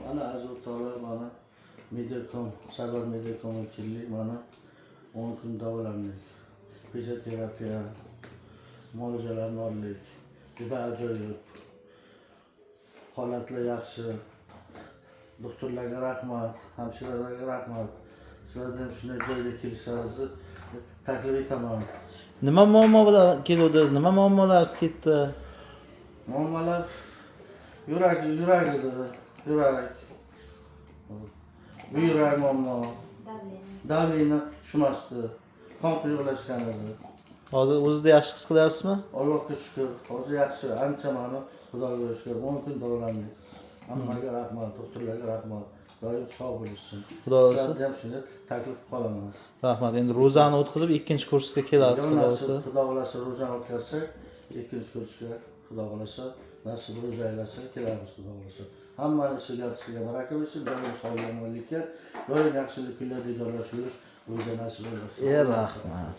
Ana aziz o'rtoqlar, mana Medicom, Sarvar Medicom vakillik, mana 10 kun davolandik. Fizioterapiya, muolajalarni oldik. Juda ajoyib. Holatlar yaxshi. Doktorlarga rahmat, hamshiralarga rahmat. Sizlardan shunday joyga kelishingizni taklif etaman. Nima muammo bilan keldingiz? Nima muammolaringiz ketdi? Muammolar yurak. Bu yurak muammo. Davleni tushmasdi. Qon quyuqlashgan edi. Hozir o'zingizda yaxshi his qilyapsizmi? Allohga shukr. Hozir yaxshi, ancha mana Xudoga shukr. 10 kun davolandik. Hammaga rahmat, doktorlarga rahmat. Doim sog' bo'lishsin. Xudo o'zi. Sizlarga ham shuni taklif qolaman. Rahmat. Endi ro'zani o'tkazib, ikkinchi kursga kelasiz, Xudo o'zi. Xudo xolasa ro'zani o'tkazsak, ikkinchi kursga Xudo xolasa nasib ro'za aylasa kelamiz, Xudo xolasa. Hammani ishiga baraka bo'lsin, doim sog'lom bo'lishiga, doim yaxshilik kunlarda joylashib yurish ro'za nasib bo'lsin. Rahmat.